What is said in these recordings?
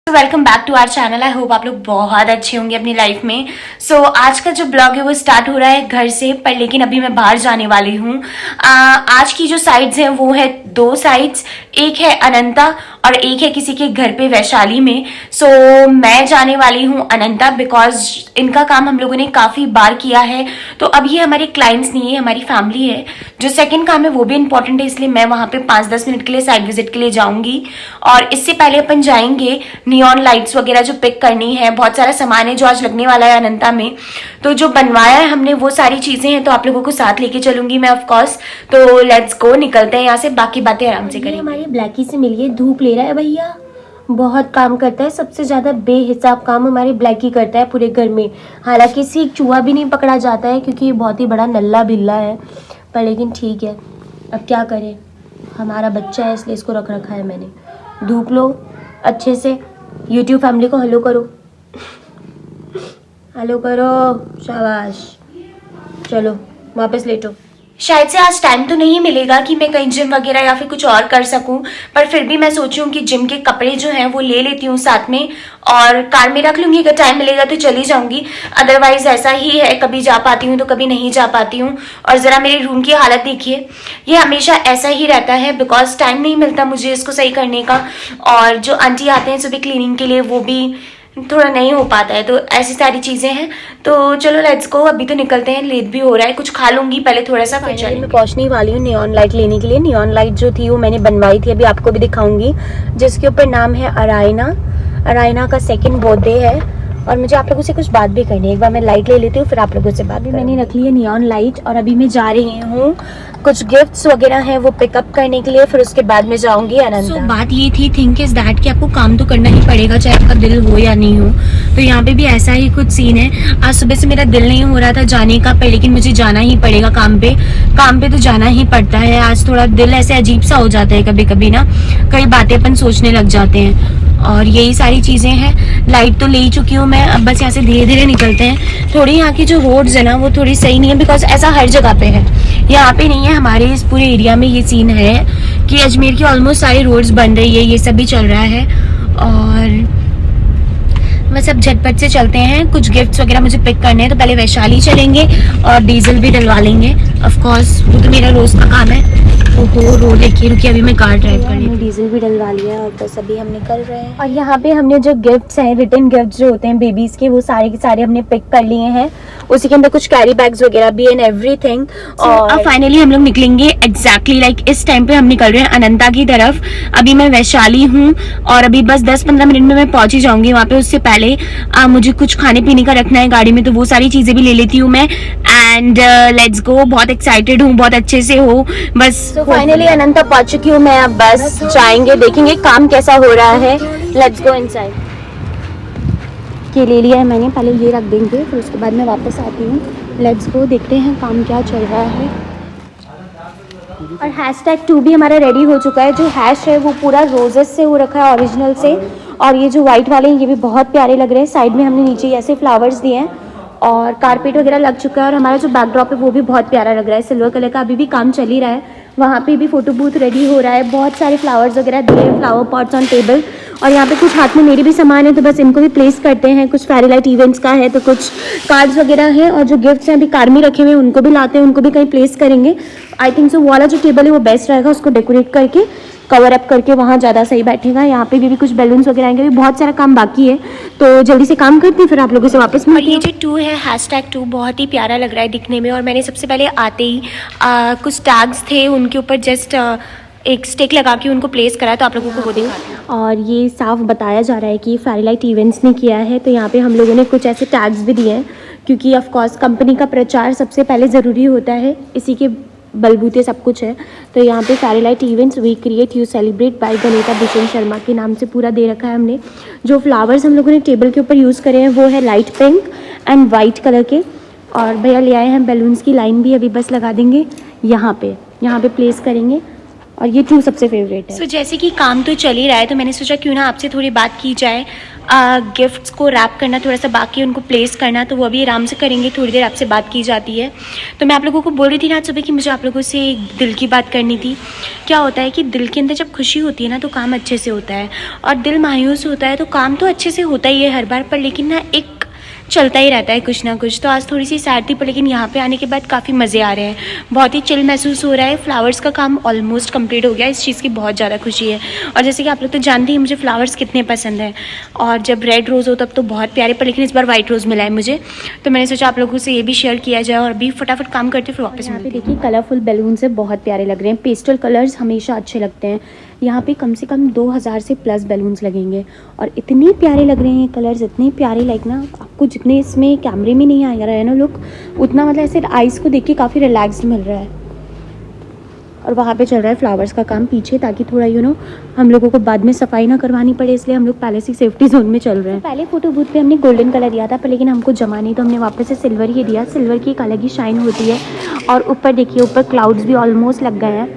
Welcome back to our channel. I hope आप लोग बहुत अच्छे होंगे अपनी लाइफ में। आज का जो ब्लॉग है वो स्टार्ट हो रहा है घर से, पर लेकिन अभी मैं बाहर जाने वाली हूँ। आज की जो साइड्स हैं वो है दो साइड्स, एक है अनंता और एक है किसी के घर पे वैशाली में। मैं जाने वाली हूँ अनंता बिकॉज इनका काम हम लोगों ने काफ़ी बार किया है। तो अब ये हमारे क्लाइंट्स नहीं है, हमारी फैमिली है। जो सेकंड काम है वो भी इम्पोर्टेंट है, इसलिए मैं वहाँ पे 5-10 मिनट के लिए साइड विजिट के लिए जाऊँगी। और इससे पहले अपन जाएंगे नियॉन लाइट्स वगैरह जो पिक करनी है, बहुत सारा सामान है जो आज लगने वाला है अनंता में। तो जो बनवाया है हमने वो सारी चीज़ें हैं, तो आप लोगों को साथ लेके चलूंगी मैं ऑफकोर्स। तो लेट्स गो, निकलते हैं यहाँ से, बाकी बातें आराम से करेंगे। हमारी ब्लैकी से मिलिए, धूप ले रहा है भैया, बहुत काम करता है। सबसे ज़्यादा बेहिसाब काम हमारे ब्लैकी करता है पूरे घर में। हालांकि इसी एक चूहा भी नहीं पकड़ा जाता है क्योंकि ये बहुत ही बड़ा नल्ला बिल्ला है, पर लेकिन ठीक है, अब क्या करें, हमारा बच्चा है इसलिए इसको रख रखा है मैंने। धूप लो अच्छे से। यूट्यूब फैमिली को हेलो करो, हेलो करो, शाबाश। चलो वापस लेटो। शायद से आज टाइम तो नहीं मिलेगा कि मैं कहीं जिम वगैरह या फिर कुछ और कर सकूं, पर फिर भी मैं सोची हूँ कि जिम के कपड़े जो हैं वो ले लेती हूँ साथ में और कार में रख लूंगी। अगर टाइम मिलेगा तो चली जाऊंगी, अदरवाइज ऐसा ही है, कभी जा पाती हूँ तो कभी नहीं जा पाती हूँ। और ज़रा मेरे रूम की हालत देखिए, ये हमेशा ऐसा ही रहता है बिकॉज टाइम नहीं मिलता मुझे इसको सही करने का। और जो आंटी आते हैं सुबह क्लीनिंग के लिए वो भी थोड़ा नहीं हो पाता है, तो ऐसी सारी चीज़ें हैं। तो चलो लेट्स गो, अभी तो निकलते हैं, लेट भी हो रहा है, कुछ खा लूंगी पहले थोड़ा सा, फिर चलेंगे। मैं पहुंचने वाली हूँ नियॉन लाइट लेने के लिए। नियॉन लाइट जो थी वो मैंने बनवाई थी, अभी आपको भी दिखाऊंगी, जिसके ऊपर नाम है अरायना। अरायना का सेकंड बर्थडे है और मुझे आप लोगों से कुछ बात भी करनी है। एक बार मैं लाइट ले लेती हूँ फिर आप लोगों से बात भी। मैंने रख ली है नियॉन लाइट और अभी मैं जा रही हूँ, कुछ गिफ्ट्स वगैरह हैं वो पिकअप करने के लिए, फिर उसके बाद में जाऊंगी अनंता। बात ये थी, थिंक इज दैट कि आपको काम तो करना ही पड़ेगा चाहे आपका दिल हो या नहीं हो। तो यहाँ पे भी ऐसा ही कुछ सीन है। आज सुबह से मेरा दिल नहीं हो रहा था जाने का, पर लेकिन मुझे जाना ही पड़ेगा काम पे तो जाना ही पड़ता है। आज थोड़ा दिल ऐसे अजीब सा हो जाता है कभी कभी ना, कई बातें अपन सोचने लग जाते हैं और यही सारी चीज़ें हैं। लाइट तो ले ही चुकी हूँ मैं, अब बस यहाँ से धीरे धीरे निकलते हैं। थोड़ी यहाँ की जो रोड्स है ना वो थोड़ी सही नहीं है बिकॉज ऐसा हर जगह पे है, यहाँ पे नहीं है, हमारे इस पूरे एरिया में ये सीन है कि अजमेर की ऑलमोस्ट सारी रोड्स बन रही है, ये सब भी चल रहा है। और बस अब झटपट से चलते हैं, कुछ गिफ्ट्स वगैरह मुझे पिक करने हैं। तो पहले वैशाली चलेंगे और डीजल भी डलवा लेंगे, ऑफ कोर्स वो तो मेरा रोज का काम है। ओहो रोड देखिए, रुकिए अभी मैं कार ड्राइव कर रही हूँ। डीजल भी डलवा लिया और बस अभी हम निकल रहे हैं। और यहाँ पे हमने जो गिफ्ट्स हैं, रिटर्न गिफ्ट्स जो होते हैं बेबीज के, वो सारे के सारे हमने पिक कर लिए हैं। उसी के अंदर कुछ कैरी बैग्स वगैरह भी एंड एवरीथिंग। और अब फाइनली हम लोग निकलेंगे एग्जैक्टली लाइक इस टाइम पे हम निकल रहे हैं अनंता की तरफ। अभी मैं वैशाली हूँ और अभी बस 10-15 मिनट में मैं पहुंच ही जाऊंगी वहाँ पे। उससे पहले मुझे कुछ खाने पीने का रखना है गाड़ी में, तो वो सारी चीजें भी ले लेती हूँ मैं। एंड लेट्स गो, बहुत एक्साइटेड हूँ, बहुत अच्छे से हो बस। फाइनली अनंता पहुंच चुकी हूँ मैं, अब बस जाएंगे, देखेंगे काम कैसा हो रहा है। Let's go inside. ये ले लिया है मैंने, पहले ये रख देंगे फिर उसके बाद मैं वापस आती हूँ। लेट्स गो, देखते हैं काम क्या चल रहा है। और #2 भी हमारा रेडी हो चुका है। जो हैश है वो पूरा रोजेस से हो रखा है, ओरिजिनल से। और ये जो वाइट वाले हैं ये भी बहुत प्यारे लग रहे हैं। साइड में हमने नीचे ऐसे फ्लावर्स दिए हैं और कारपेट वगैरह लग चुका है। और हमारा जो बैकड्रॉप है वो भी बहुत प्यारा लग रहा है, सिल्वर कलर का। अभी भी काम चल ही रहा है, वहाँ पे भी फोटो बूथ रेडी हो रहा है। बहुत सारे फ्लावर्स वगैरह दिए हैं, फ्लावर पॉट्स ऑन टेबल। और यहाँ पे कुछ हाथ में मेरे भी सामान है, तो बस इनको भी प्लेस करते हैं। कुछ फेरी लाइट इवेंट्स का है, तो कुछ कार्ड्स वगैरह हैं। और जो गिफ्ट्स हैं अभी कार में रखे हुए हैं उनको भी लाते हैं, उनको भी कहीं प्लेस करेंगे। आई थिंक सो वो वाला जो टेबल है वो बेस्ट रहेगा, उसको डेकोरेट करके कवर अप करके वहाँ ज़्यादा सही बैठेगा। यहाँ पे भी कुछ बैलून्स वगैरह आएंगे, भी बहुत सारा काम बाकी है, तो जल्दी से काम करती हूँ फिर आप लोगों से वापस मिलती हूँ। और ये जो 2 है #2 बहुत ही प्यारा लग रहा है दिखने में। और मैंने सबसे पहले आते ही कुछ टैग्स थे, उनके ऊपर जस्ट एक स्टिक लगा के उनको प्लेस करा, तो आप लोगों को वो दिखाती हूँ। और ये साफ बताया जा रहा है कि फेरी लाइट इवेंट्स ने किया है, तो यहाँ पे हम लोगों ने कुछ ऐसे टैग्स भी दिए हैं क्योंकि ऑफ कोर्स कंपनी का प्रचार सबसे पहले ज़रूरी होता है, इसी के बलबूते सब कुछ है। तो यहाँ पे fairy light events we create you celebrate by Ganita Bhushan Sharma के नाम से पूरा दे रखा है हमने। जो फ्लावर्स हम लोगों ने टेबल के ऊपर यूज़ करे हैं वो है light pink and white colour के। और भैया ले आए हैं बैलून्स की लाइन भी, अभी बस लगा देंगे यहाँ पे प्लेस करेंगे। और ये 2 सबसे फेवरेट है। जैसे कि काम तो चल ही रहा है, तो मैंने सोचा क्यों ना आपसे थोड़ी बात की जाए। गिफ्ट्स को रैप करना थोड़ा सा बाकी है, उनको प्लेस करना, तो वो अभी आराम से करेंगे, थोड़ी देर आपसे बात की जाती है। तो मैं आप लोगों को बोल रही थी ना आज सुबह कि मुझे आप लोगों से एक दिल की बात करनी थी। क्या होता है कि दिल के अंदर जब खुशी होती है ना तो काम अच्छे से होता है, और दिल मायूस होता है तो काम तो अच्छे से होता ही है हर बार, पर लेकिन ना एक चलता ही रहता है कुछ ना कुछ। तो आज थोड़ी सी सैड थी, पर लेकिन यहाँ पे आने के बाद काफ़ी मज़े आ रहे हैं, बहुत ही चिल महसूस हो रहा है। फ्लावर्स का काम ऑलमोस्ट कंप्लीट हो गया, इस चीज़ की बहुत ज़्यादा खुशी है। और जैसे कि आप लोग तो जानते ही मुझे फ्लावर्स कितने पसंद हैं, और जब रेड रोज़ हो तब तो बहुत प्यारे, पर लेकिन इस बार वाइट रोज़ मिला है मुझे, तो मैंने सोचा आप लोगों से ये भी शेयर किया जाए। और अभी फटाफट काम करते फिर वापस यहाँ पे देखिए कलरफुल बैलून से बहुत प्यारे लग रहे हैं। पेस्टल कलर्स हमेशा अच्छे लगते हैं। यहाँ पे कम से कम 2000 से प्लस बैलून्स लगेंगे, और इतने प्यारे लग रहे हैं कलर्स, इतने प्यारे, लाइक ना आपको जितने इसमें कैमरे में नहीं आ रहा है ना लुक, उतना मतलब ऐसे आइज़ को देख के काफ़ी रिलैक्स्ड मिल रहा है। और वहाँ पे चल रहा है फ्लावर्स का काम पीछे, ताकि थोड़ा हम लोगों को बाद में सफाई ना करवानी पड़े, इसलिए हम लोग पहले से सेफ्टी जोन में चल रहे हैं। पहले फोटो बूथ पे हमने गोल्डन कलर दिया था, पर लेकिन हमको जमा नहीं, तो हमने वापस से सिल्वर ही दिया। सिल्वर की एक अलग ही शाइन होती है। और ऊपर देखिए, ऊपर क्लाउड्स भी ऑलमोस्ट लग गए हैं,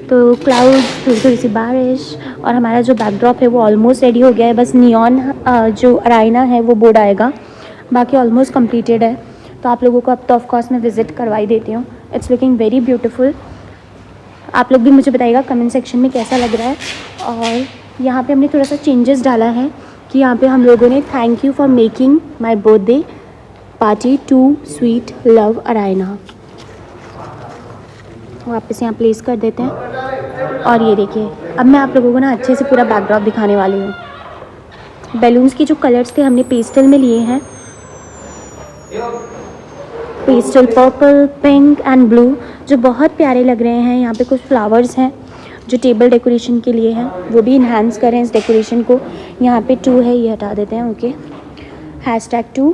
तो क्लाउड्स, थोड़ी सी बारिश, और हमारा जो बैकड्रॉप है वो ऑलमोस्ट रेडी हो गया है। बस नियॉन जो अराइना है वो बोर्ड आएगा, बाकी ऑलमोस्ट कंप्लीटेड है। तो आप लोगों को अब तो ऑफकोर्स मैं विज़िट करवाई देती हूँ। It's looking very beautiful. आप लोग भी मुझे बताइएगा कमेंट सेक्शन में कैसा लग रहा है। और यहाँ पे हमने थोड़ा सा चेंजेस डाला है कि यहाँ पे हम लोगों ने thank you for making my birthday party too sweet love Araina वापस यहाँ प्लेस कर देते हैं। और ये देखिए, अब मैं आप लोगों को ना अच्छे से पूरा बैकड्रॉप दिखाने वाली हूँ। बैलून्स के जो कलर्स थे हमने पेस्टल में लिए हैं, pastel purple, pink and blue, जो बहुत प्यारे लग रहे हैं। यहाँ पे कुछ फ्लावर्स हैं जो टेबल डेकोरेशन के लिए हैं, वो भी इन्हांस करें इस डेकोरेशन को। यहाँ पे 2 है, ये हटा देते हैं, ओके, #2।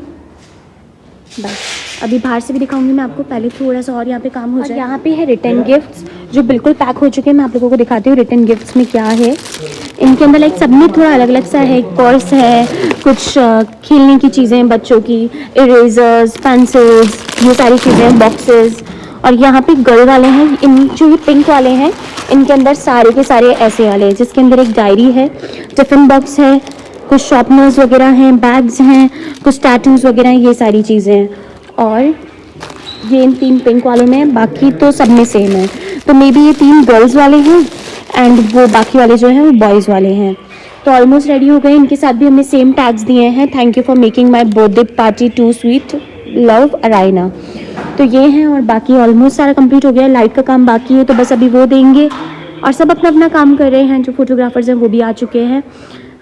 बस अभी बाहर से भी दिखाऊंगी मैं आपको, पहले थोड़ा सा और यहाँ पे काम हो जाए। यहाँ पे है रिटर्न गिफ्ट्स जो बिल्कुल पैक हो चुके हैं। मैं आप लोगों को दिखाती हूँ रिटर्न गिफ्ट्स में क्या है। इनके अंदर लाइक सब में थोड़ा अलग अलग सा है। पर्स है, कुछ खेलने की चीज़ें बच्चों की, इरेजर्स, पेंसिल्स, ये सारी चीज़ें, बॉक्सेस। और यहाँ पे गर्ल वाले हैं, इन जो ये पिंक वाले हैं इनके अंदर सारे के सारे ऐसे वाले हैं, जिसके अंदर एक डायरी है, टिफ़िन बॉक्स है, कुछ शॉर्पनर्स वगैरह हैं, बैग्स हैं, कुछ टैटूज़ वगैरह हैं, ये सारी चीज़ें हैं। और ये इन 3 पिंक वालों में, बाकी तो सब में सेम है। तो मे बी ये 3 गर्ल्स वाले हैं एंड वो बाकी वाले जो हैं वो बॉयज़ वाले हैं। तो ऑलमोस्ट रेडी हो गए। इनके साथ भी हमने सेम टैग्स दिए हैं, thank you for making my birthday party too sweet love Araina. तो ये हैं, और बाकी ऑलमोस्ट सारा कंप्लीट हो गया है। लाइट का काम बाकी है, तो बस अभी वो देंगे, और सब अपना अपना काम कर रहे हैं। जो फोटोग्राफर्स हैं वो भी आ चुके हैं।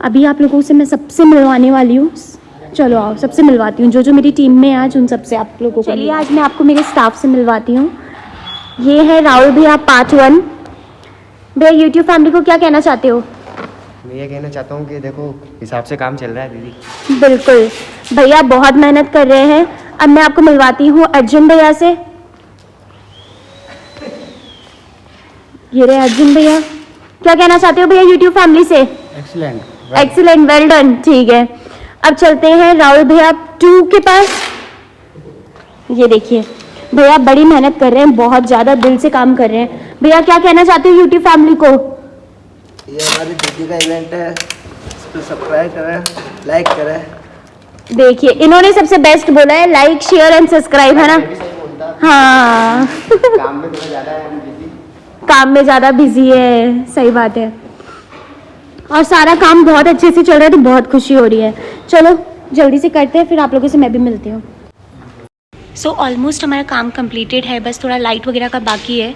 अभी आप लोगों से मैं सबसे मिलवाने वाली हूँ। चलो आओ, सबसे मिलवाती हूँ, जो मेरी टीम में आज उन सबसे आप लोगों को। चलिए आज मैं आपको मेरे स्टाफ से मिलवाती हूँ। ये है राहुल भैया, पार्ट 1। भैया यूट्यूब फैमिली को क्या कहना चाहते हो? मैं ये कहना चाहता हूँ कि देखो हिसाब से काम चल रहा है दीदी। बिल्कुल, भैया बहुत मेहनत कर रहे हैं। अब मैं आपको मिलवाती हूँ अर्जुन भैया से। ये रहे अर्जुन भैया, क्या कहना चाहते हो भैया यूट्यूब फैमिली से? एक्सीलेंट, एक्सीलेंट, वेल डन, ठीक है। अब चलते हैं राहुल भैया 2 के पास। ये देखिए भैया बड़ी मेहनत कर रहे हैं, बहुत ज़्यादा दिल से काम कर रहे हैं। भैया क्या कहना चाहते हो यूट्यूब फैमिली को? ये हमारी दीदी का इवेंट है, इसको सब्सक्राइब करें, लाइक करें। देखिए इन्होंने सबसे बेस्ट बोला है, लाइक शेयर एंड सब्सक्राइब, है ना? हाँ काम में थोड़ा ज़्यादा है दीदी, काम में ज़्यादा बिजी है, सही बात है। और सारा काम बहुत अच्छे से चल रहा है, तो बहुत खुशी हो रही है। चलो जल्दी से करते हैं, फिर आप लोगों से मैं भी मिलती हूँ। सो ऑलमोस्ट हमारा काम कंप्लीटेड है, बस थोड़ा लाइट वगैरह का बाकी है।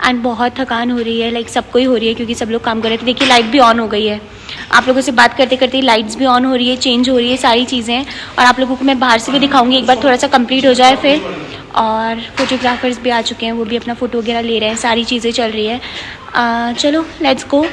एंड बहुत थकान हो रही है, लाइक सबको ही हो रही है, क्योंकि सब लोग काम कर रहे थे। देखिए लाइट भी ऑन हो गई है, आप लोगों से बात करते करते लाइट्स भी ऑन हो रही है, चेंज हो रही है, सारी चीज़ें। और आप लोगों को मैं बाहर से भी दिखाऊंगी, एक बार थोड़ा सा कंप्लीट हो जाए फिर। और फोटोग्राफर्स भी आ चुके हैं, वो भी अपना फ़ोटो वगैरह ले रहे हैं, सारी चीज़ें चल रही है। चलो लेट्स गो।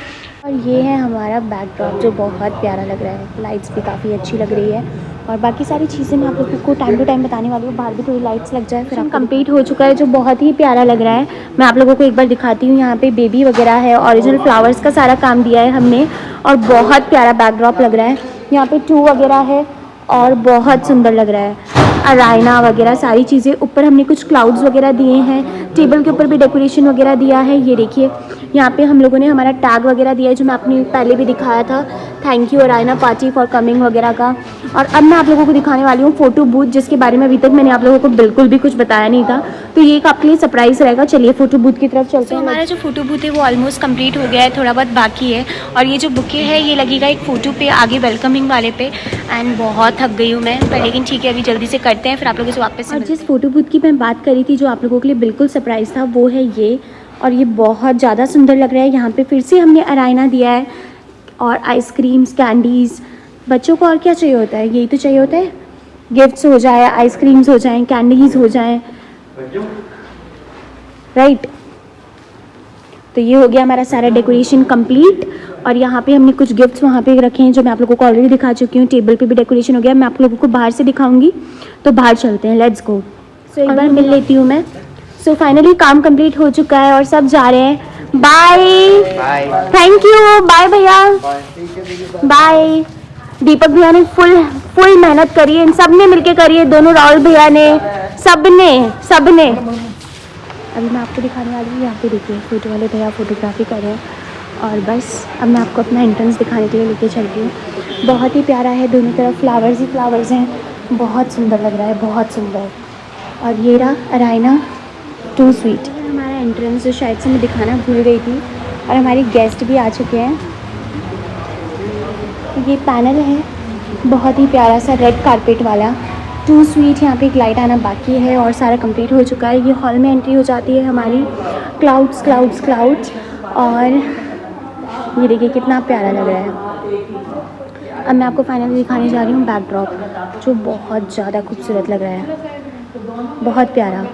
और ये है हमारा बैकड्रॉप जो बहुत प्यारा लग रहा है। लाइट्स भी काफ़ी अच्छी लग रही है, और बाकी सारी चीज़ें मैं आप लोगों को टाइम टू टाइम बताने वाली हूँ। बाहर भी थोड़ी लाइट्स लग जाए, फिर हम कंप्लीट हो चुका है, जो बहुत ही प्यारा लग रहा है। मैं आप लोगों को एक बार दिखाती हूँ। यहाँ पे बेबी वगैरह है, ओरिजिनल फ्लावर्स का सारा काम दिया है हमने, और बहुत प्यारा बैकड्रॉप लग रहा है। यहाँ पे 2 वगैरह है, और बहुत सुंदर लग रहा है। अराइना वगैरह सारी चीज़ें। ऊपर हमने कुछ क्लाउड्स वगैरह दिए हैं, टेबल के ऊपर भी डेकोरेशन वगैरह दिया है। ये देखिए यहाँ पे हम लोगों ने हमारा टैग वगैरह दिया है जो मैं आपने पहले भी दिखाया था, thank you Araina party for coming वगैरह का। और अब मैं आप लोगों को दिखाने वाली हूँ फ़ोटो बूथ, जिसके बारे में अभी तक मैंने आप लोगों को बिल्कुल भी कुछ बताया नहीं था, तो ये एक आपके लिए सरप्राइज़ रहेगा। चलिए फ़ोटो बूथ की तरफ चलते हैं। हमारा जो फोटो बूथ है वो ऑलमोस्ट कंप्लीट हो गया है, थोड़ा बहुत बाकी है। और ये जो बुके है ये लगेगा एक फ़ोटो पे आगे वेलकमिंग वाले पे। एंड बहुत थक गई हूँ मैं, पर लेकिन ठीक है अभी जल्दी से करते हैं फिर आप लोगों से वापस। और जिस फ़ोटो बूथ की मैं बात करी थी जो आप लोगों के लिए बिल्कुल सरप्राइज़ था वो है ये, और ये बहुत ज़्यादा सुंदर लग रहा है। यहाँ पे फिर से हमने अरायना दिया है और आइसक्रीम्स, कैंडीज़। बच्चों को और क्या चाहिए होता है, यही तो चाहिए होता है, गिफ्ट्स हो जाए, आइसक्रीम्स हो जाएं, कैंडीज़ हो जाएं, राइट। तो ये हो गया हमारा सारा डेकोरेशन कंप्लीट। और यहाँ पे हमने कुछ गिफ्ट्स वहाँ पे रखे हैं जो मैं आप लोगों को ऑलरेडी दिखा चुकी हूँ। टेबल पे भी डेकोरेशन हो गया, मैं आप लोगों को बाहर से दिखाऊंगी, तो बाहर चलते हैं, लेट्स गो। सो एक बार मिल लेती हूँ मैं। सो फाइनली काम कंप्लीट हो चुका है और सब जा रहे हैं। बाय, थैंक यू, बाय भैया, बाय। दीपक भैया ने फुल मेहनत करी है, इन सब ने मिलके करी है, दोनों राहुल भैया ने, सबने। अभी मैं आपको दिखाने वाली हूँ, यहाँ पे देखिए फोटो वाले भैया फोटोग्राफी कर रहे हैं। और बस अब मैं आपको अपना एंट्रेंस दिखाने के लिए लेके चलती हूँ। बहुत ही प्यारा है, दोनों तरफ फ्लावर्स ही फ्लावर्स हैं, बहुत सुंदर लग रहा है, बहुत सुंदर। और ये रहा अरायना टू स्वीट, हमारा एंट्रेंस जो शायद से मैं दिखाना भूल गई थी। और हमारे गेस्ट भी आ चुके हैं। ये पैनल है बहुत ही प्यारा सा रेड कारपेट वाला, टू स्वीट। यहाँ पे एक लाइट आना बाकी है और सारा कंप्लीट हो चुका है। ये हॉल में एंट्री हो जाती है हमारी, क्लाउड्स। और ये देखिए कितना प्यारा लग रहा है। अब मैं आपको फाइनली दिखाने जा रही हूँ बैकड्रॉप, जो बहुत ज़्यादा खूबसूरत लग रहा है, बहुत प्यारा।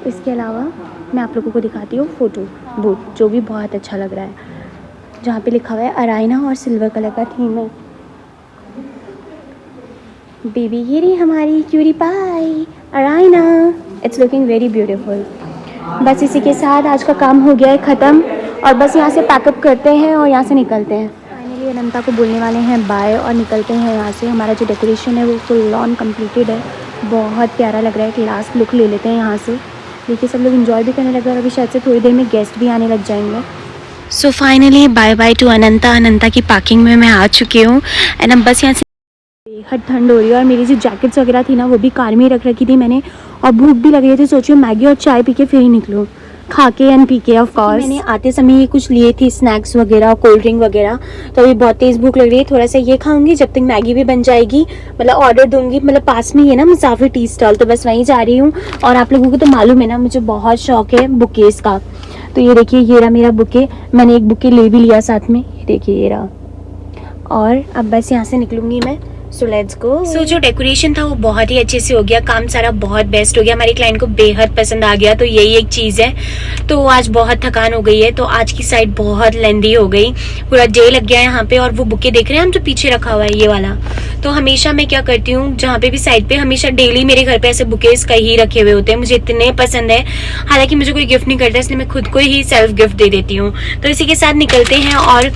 इसके अलावा मैं आप लोगों को दिखाती हूँ फ़ोटो बूथ, जो भी बहुत अच्छा लग रहा है, जहाँ पे लिखा हुआ है अरायना और सिल्वर कलर का थीम है। बेबी ये रही हमारी cutie pie Araina, it's looking very beautiful. बस इसी के साथ आज का काम हो गया है ख़त्म, और बस यहाँ से पैकअप करते हैं और यहाँ से निकलते हैं। फाइनली अनंता को बोलने वाले हैं बाय और निकलते हैं यहाँ से। हमारा जो डेकोरेशन है वो फुल ऑन कंप्लीटेड है, बहुत प्यारा लग रहा है। एक लास्ट लुक ले लेते हैं यहाँ से। देखिए सब लोग एंजॉय भी करने लग रहे हैं, अभी शायद से थोड़ी देर में गेस्ट भी आने लग जाएंगे। So finally bye bye to Ananta की पार्किंग में मैं आ चुकी हूँ। एंड अब बस यहाँ से बेहद ठंड हो रही है और मेरी जो जैकेट्स वगैरह थी ना वो भी कार में ही रख रखी थी मैंने, और भूख भी लग रही थी। सोचिए मैगी और चाय पी के फिर ही निकलूँ, खा के एंड पी के। ऑफ कोर्स मैंने आते समय ये कुछ लिए थी स्नैक्स वगैरह, कोल्ड ड्रिंक वगैरह। तो अभी बहुत तेज़ भूख लग रही है, थोड़ा सा ये खाऊंगी जब तक मैगी भी बन जाएगी, मतलब ऑर्डर दूंगी। मतलब पास में ही है ना मुसाफिर टी स्टॉल, तो बस वहीं जा रही हूँ। और आप लोगों को तो मालूम है ना मुझे बहुत शौक है बुकेस का, तो ये देखिए ये रहा मेरा बुके। मैंने एक बुके ले भी लिया साथ में, ये देखिए ये रहा। और अब बस यहाँ से निकलूंगी मैं। So let's go. सो जो डेकोरेशन था वो बहुत ही अच्छे से हो गया, काम सारा बहुत बेस्ट हो गया, हमारी क्लाइंट को बेहद पसंद आ गया। तो यही एक चीज़ है। तो आज बहुत थकान हो गई है, तो आज की साइड बहुत लेंदी हो गई, पूरा डे लग गया यहाँ पे। और वो बुके देख रहे हैं हम जो पीछे रखा हुआ है ये वाला, तो हमेशा मैं क्या करती हूँ जहाँ पे भी साइड पे, हमेशा डेली मेरे घर पे ऐसे बुकेस कहीं रखे हुए होते हैं, मुझे इतने पसंद है। हालांकि मुझे कोई गिफ्ट नहीं करता, इसलिए मैं खुद को ही सेल्फ गिफ्ट दे देती हूँ। तो इसी के साथ निकलते हैं। और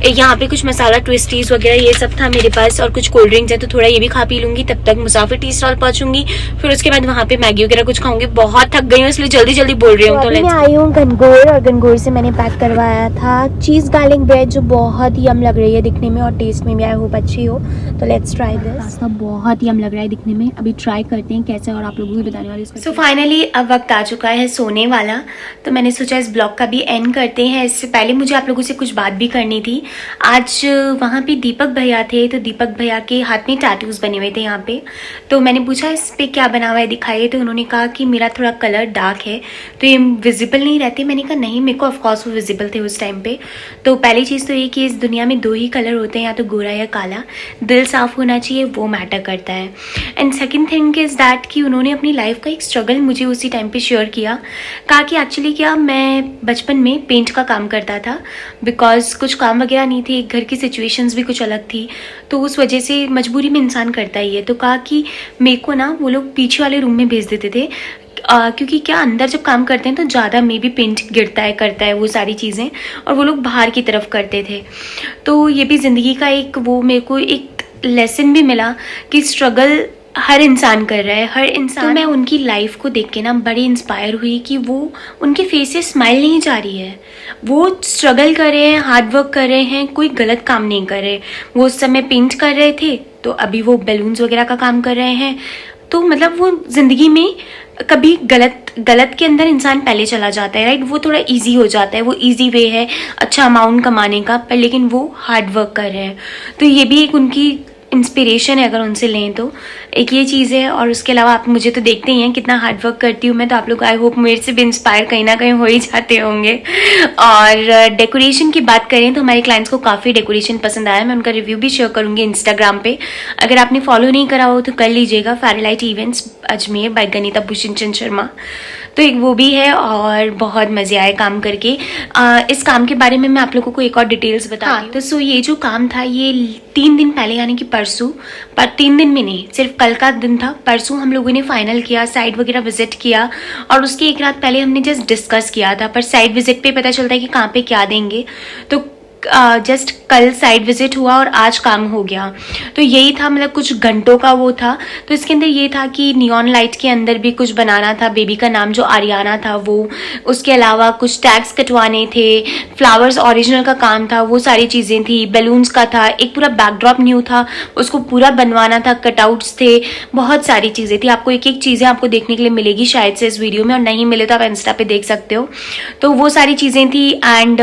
यहाँ पे कुछ मसाला ट्विस्टीज वगैरह ये सब था मेरे पास, और कुछ कोल्ड ड्रिंक्स है, तो थोड़ा ये भी खा पी लूंगी। तब तक मुसाफिर टी स्टॉल पहुंचूंगी, फिर उसके बाद वहाँ पे मैगी वगैरह कुछ खाऊंगी। बहुत थक गई हूँ इसलिए जल्दी बोल रही हूँ। तो मैं आई हूँ गनगौर, और गनगौर से मैंने पैक करवाया था चीज़ गार्लिक ब्रेड, जो बहुत ही यम लग रही है दिखने में और टेस्ट में भी। आई होप अच्छी हो, तो लेट्स ट्राई दिस। पास्ता बहुत यम लग रहा है दिखने में, अभी ट्राई करते हैं कैसा है और आप लोगों को भी बताने वाली। सो फाइनली अब वक्त आ चुका है सोने वाला, तो मैंने सोचा इस ब्लॉग का भी एंड करते हैं। इससे पहले मुझे आप लोगों से कुछ बात भी करनी थी। आज वहाँ पे दीपक भैया थे, तो दीपक भैया के हाथ में टैटूज बने हुए थे यहाँ पे। तो मैंने पूछा इस पे क्या बना हुआ है दिखाइए, तो उन्होंने कहा कि मेरा थोड़ा कलर डार्क है तो ये विजिबल नहीं रहते। मैंने कहा नहीं, मेरे को ऑफकोर्स वो विजिबल थे उस टाइम पे। तो पहली चीज़ तो ये कि इस दुनिया में 2 ही कलर होते हैं, या तो गोरा या काला। दिल साफ होना चाहिए, वो मैटर करता है। And second thing is that कि उन्होंने अपनी लाइफ का एक स्ट्रगल मुझे उसी टाइम पे शेयर किया। कहा कि एक्चुअली क्या, मैं बचपन में पेंट का काम करता था, बिकॉज कुछ काम वगैरह नहीं थे, घर की सिचुएशंस भी कुछ अलग थी, तो उस वजह से मजबूरी में इंसान करता ही है। तो कहा कि मेरे को ना वो लोग पीछे वाले रूम में भेज देते थे, क्योंकि क्या अंदर जब काम करते हैं तो ज़्यादा मे भी पेंट गिरता है, करता है वो सारी चीज़ें, और वो लोग बाहर की तरफ करते थे। तो ये भी ज़िंदगी का एक वो मेरे को एक लेसन भी मिला कि स्ट्रगल हर इंसान कर रहा है, हर इंसान। तो मैं उनकी लाइफ को देख के ना बड़ी इंस्पायर हुई कि वो उनके फेस से स्माइल नहीं जा रही है। वो स्ट्रगल कर रहे हैं, हार्ड वर्क कर रहे हैं, कोई गलत काम नहीं कर रहे। वो उस समय पेंट कर रहे थे तो अभी वो बैलून्स वगैरह का काम कर रहे हैं। तो मतलब वो जिंदगी में कभी गलत के अंदर इंसान पहले चला जाता है, राइट। वो थोड़ा इजी हो जाता है, वो इजी वे है अच्छा अमाउंट कमाने का, पर लेकिन वो हार्ड वर्क कर रहे हैं। तो ये भी एक उनकी इंस्पिरेशन है अगर उनसे लें तो, एक ये चीज़ है। और उसके अलावा आप मुझे तो देखते ही हैं कितना हार्ड वर्क करती हूँ मैं, तो आप लोग आई होप मेरे से भी इंस्पायर कहीं ना कहीं हो ही जाते होंगे। और डेकोरेशन की बात करें तो हमारे क्लाइंट्स को काफ़ी डेकोरेशन पसंद आया। मैं उनका रिव्यू भी शेयर करूँगी इंस्टाग्राम पे, अगर आपने फॉलो नहीं करा हो तो कर लीजिएगा। फेयरलाइट इवेंट्स अजमेर बाय गनीता भूषण चंद शर्मा, तो एक वो भी है। और बहुत मज़े आए काम करके। इस काम के बारे में मैं आप लोगों को एक और डिटेल्स बता दूँ। तो सो ये जो काम था ये 3 दिन पहले यानी कि परसों, पर 3 दिन में नहीं, सिर्फ कल का दिन था। परसों हम लोगों ने फाइनल किया, साइट वगैरह विजिट किया, और उसके एक रात पहले हमने जस्ट डिस्कस किया था। पर साइट विजिट पे पता चलता है कि कहाँ पे क्या देंगे, तो जस्ट कल साइट विजिट हुआ और आज काम हो गया। तो यही था, मतलब कुछ घंटों का वो था। तो इसके अंदर ये था कि नियॉन लाइट के अंदर भी कुछ बनाना था, बेबी का नाम जो आर्याना था वो, उसके अलावा कुछ टैग्स कटवाने थे, फ्लावर्स ओरिजिनल का काम था, वो सारी चीज़ें थी, बैलून्स का था, एक पूरा बैकड्रॉप न्यू था उसको पूरा बनवाना था, कटआउट्स थे, बहुत सारी चीज़ें थी। आपको एक एक चीज़ें आपको देखने के लिए मिलेगी शायद से इस वीडियो में, और नहीं मिले तो आप इंस्टा पे देख सकते हो। तो वो सारी चीज़ें थी। एंड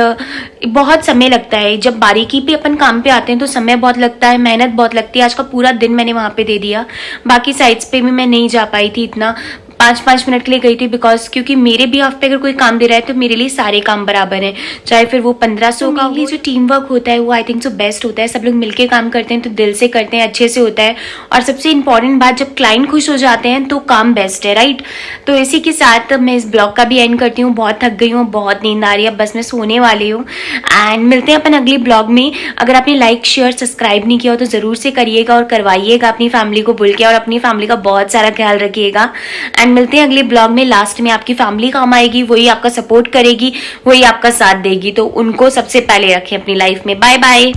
बहुत समय लगता है जब बारीकी पे अपन काम पे आते हैं, तो समय बहुत लगता है, मेहनत बहुत लगती है। आज का पूरा दिन मैंने वहाँ पे दे दिया। बाकी साइट्स पे भी मैं नहीं जा पाई थी इतना, 5-5 मिनट के लिए गई थी, बिकॉज क्योंकि मेरे भी पे अगर कोई काम दे रहा है तो मेरे लिए सारे काम बराबर हैं, चाहे फिर वो 1500 का हो। जो टीम वर्क होता है वो आई थिंक सो बेस्ट होता है। सब लोग मिलके काम करते हैं तो दिल से करते हैं, अच्छे से होता है। और सबसे इंपॉर्टेंट बात, जब क्लाइंट खुश हो जाते हैं तो काम बेस्ट है, राइट। तो इसी के साथ मैं इस ब्लॉग का भी एंड करती हूँ। बहुत थक गई हूँ, बहुत नींद आ रही है, बस मैं सोने वाली हूँ। एंड मिलते हैं अपन अगले ब्लॉग में। अगर आपने लाइक शेयर सब्सक्राइब नहीं किया हो तो ज़रूर से करिएगा और करवाइएगा अपनी फैमिली को बोल के, और अपनी फैमिली का बहुत सारा ख्याल रखिएगा। एंड मिलते हैं अगले ब्लॉग में। लास्ट में आपकी फैमिली काम आएगी, वही आपका सपोर्ट करेगी, वही आपका साथ देगी, तो उनको सबसे पहले रखें अपनी लाइफ में। Bye bye.